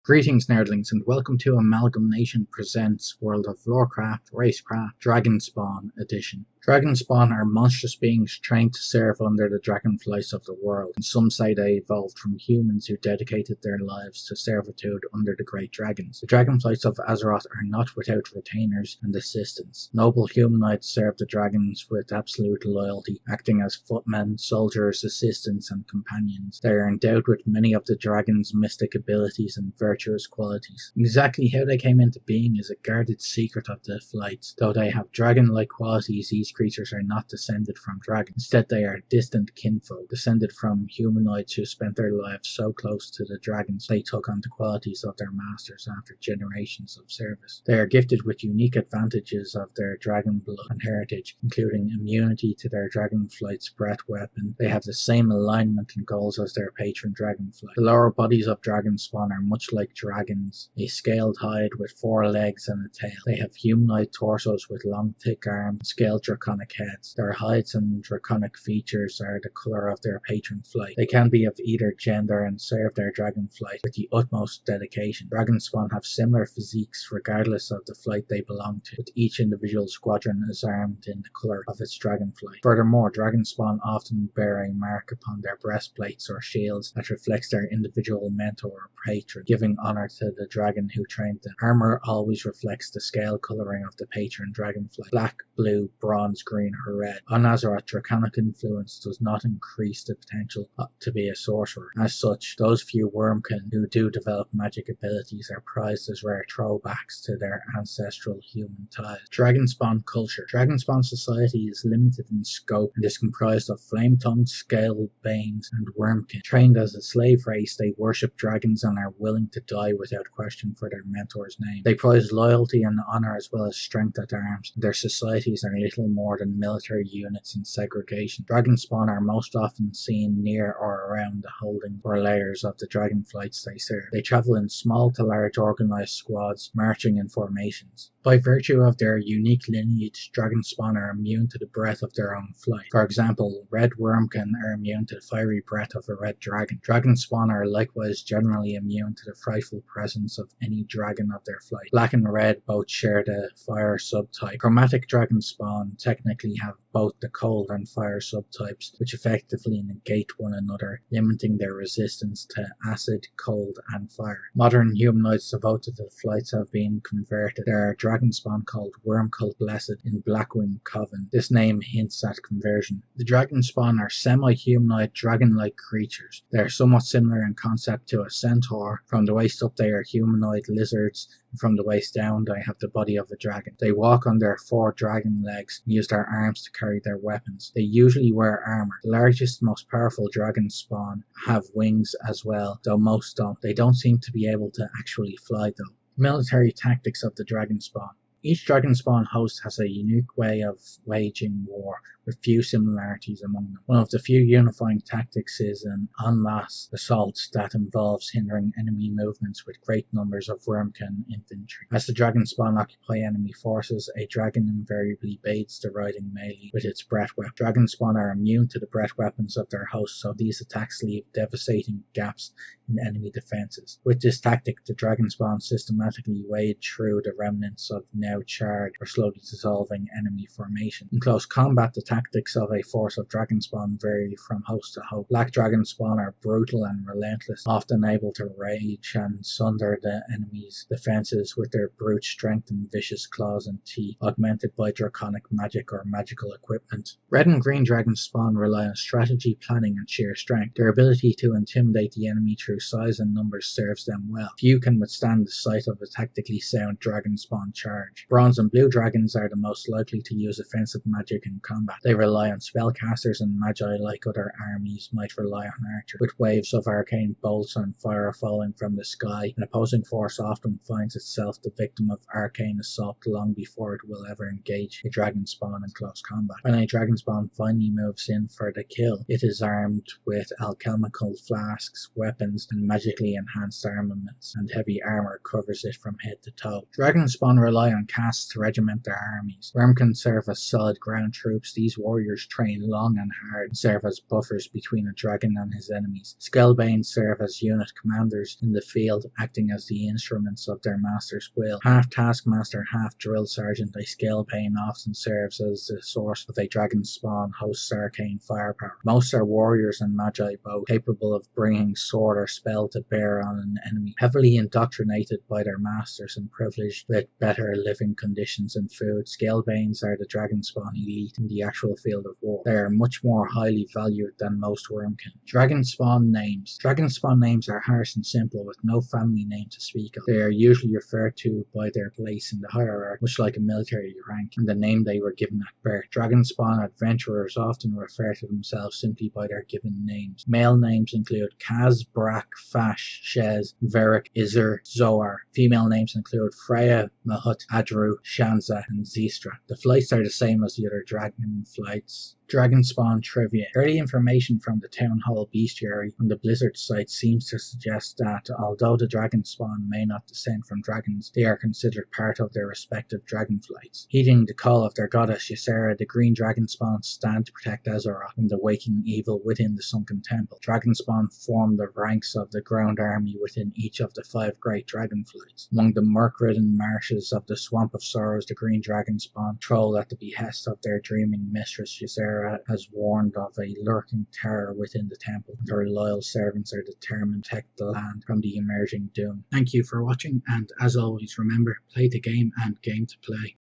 Greetings nerdlings and welcome to AmalgamNation presents World of Lorecraft, Racecraft, Dragonspawn edition. Dragonspawn are monstrous beings trained to serve under the dragonflights of the world, and some say they evolved from humans who dedicated their lives to servitude under the great dragons. The dragonflights of Azeroth are not without retainers and assistants. Noble humanoids serve the dragons with absolute loyalty, acting as footmen, soldiers, assistants, and companions. They are endowed with many of the dragon's mystic abilities and virtuous qualities. Exactly how they came into being is a guarded secret of the flights. Though they have dragon-like qualities, these creatures are not descended from dragons. Instead, they are distant kinfolk, descended from humanoids who spent their lives so close to the dragons they took on the qualities of their masters after generations of service. They are gifted with unique advantages of their dragon blood and heritage, including immunity to their dragonflight's breath weapon. They have the same alignment and goals as their patron dragonflight. The lower bodies of Dragonspawn are much like dragons, a scaled hide with 4 legs and a tail. They have humanoid torsos with long thick arms, scaled draconic heads. Their hides and draconic features are the colour of their patron flight. They can be of either gender and serve their dragonflight with the utmost dedication. Dragonspawn have similar physiques regardless of the flight they belong to, with each individual squadron is armed in the colour of its dragonflight. Furthermore, Dragonspawn often bear a mark upon their breastplates or shields that reflects their individual mentor or patron, giving honour to the dragon who trained them. Armour always reflects the scale colouring of the patron dragonflight: black, blue, bronze, green, or red. On Azeroth, draconic influence does not increase the potential to be a sorcerer. As such, those few Wyrmkin who do develop magic abilities are prized as rare throwbacks to their ancestral human ties. Dragonspawn culture. Dragonspawn society is limited in scope and is comprised of flame-tongued, scale-banes, and Wyrmkin. Trained as a slave race, they worship dragons and are willing to die without question for their mentor's name. They prize loyalty and honour as well as strength at arms. Their societies are little more than military units in segregation. Dragonspawn are most often seen near or around the holdings or layers of the dragonflights they serve. They travel in small to large organised squads, marching in formations. By virtue of their unique lineage, Dragonspawn are immune to the breath of their own flight. For example, red Wyrmkin are immune to the fiery breath of a red dragon. Dragonspawn are likewise generally immune to the frightful presence of any dragon of their flight. Black and red both share the fire subtype. Chromatic Dragonspawn technically have both the cold and fire subtypes, which effectively negate one another, limiting their resistance to acid, cold, and fire. Modern humanoids devoted to the flights have been converted. There are Dragonspawn called Wyrmcult Blessed in Blackwing Coven. This name hints at conversion. The Dragonspawn are semi-humanoid, dragon-like creatures. They are somewhat similar in concept to a centaur. From the waist up they are humanoid lizards, and from the waist down they have the body of a dragon. They walk on their 4 dragon legs and use their arms to carry their weapons. They usually wear armour. The largest, most powerful Dragonspawn have wings as well, though most don't. They don't seem to be able to actually fly though. Military tactics of the Dragonspawn. Each Dragonspawn host has a unique way of waging war, with few similarities among them. One of the few unifying tactics is an en masse assault that involves hindering enemy movements with great numbers of Wyrmkin infantry. As the Dragonspawn occupy enemy forces, a dragon invariably baids the riding melee with its breath weapon. Dragonspawn are immune to the breath weapons of their hosts, so these attacks leave devastating gaps in enemy defences. With this tactic, the Dragonspawn systematically wade through the remnants of now charred or slowly dissolving enemy formation. In close combat, the tactics of a force of Dragonspawn vary from host to host. Black Dragonspawn are brutal and relentless, often able to rage and sunder the enemy's defences with their brute strength and vicious claws and teeth, augmented by draconic magic or magical equipment. Red and green Dragonspawn rely on strategy, planning, and sheer strength. Their ability to intimidate the enemy through size and numbers serves them well. Few can withstand the sight of a tactically sound Dragonspawn charge. Bronze and blue dragons are the most likely to use offensive magic in combat. They rely on spellcasters and magi like other armies might rely on archers, with waves of arcane bolts and fire falling from the sky. An opposing force often finds itself the victim of arcane assault long before it will ever engage a Dragonspawn in close combat. When a Dragonspawn finally moves in for the kill, it is armed with alchemical flasks, weapons, and magically enhanced armaments, and heavy armour covers it from head to toe. Dragonspawn rely on casts to regiment their armies. Wyrmkin serve as solid ground troops. These These warriors train long and hard and serve as buffers between a dragon and his enemies. Scalebanes serve as unit commanders in the field, acting as the instruments of their master's will. Half taskmaster, half drill sergeant, a Scalebane often serves as the source of a Dragonspawn host's arcane firepower. Most are warriors and magi both, capable of bringing sword or spell to bear on an enemy. Heavily indoctrinated by their masters and privileged with better living conditions and food, Scalebanes are the Dragonspawn elite in the actual field of war. They are much more highly valued than most Wyrmkin. Dragonspawn names. Dragonspawn names are harsh and simple, with no family name to speak of. They are usually referred to by their place in the hierarchy, much like a military rank, and the name they were given at birth. Dragonspawn adventurers often refer to themselves simply by their given names. Male names include Kaz, Brak, Fash, Shez, Varric, Izur, Zoar. Female names include Freya, Mahut, Adru, Shanza, and Zistra. The flights are the same as the other dragon flights. Dragonspawn trivia. Early information from the Town Hall Bestiary on the Blizzard site seems to suggest that, although the Dragonspawn may not descend from dragons, they are considered part of their respective dragonflights. Heeding the call of their goddess Ysera, the green Dragonspawn stand to protect Azeroth from the waking evil within the sunken temple. Dragonspawn form the ranks of the ground army within each of the 5 great dragonflights. Among the murk-ridden marshes of the Swamp of Sorrows, the green Dragonspawn troll at the behest of their dreaming mistress Ysera has warned of a lurking terror within the temple, and her loyal servants are determined to protect the land from the emerging doom. Thank you for watching, and as always remember, play the game and game to play.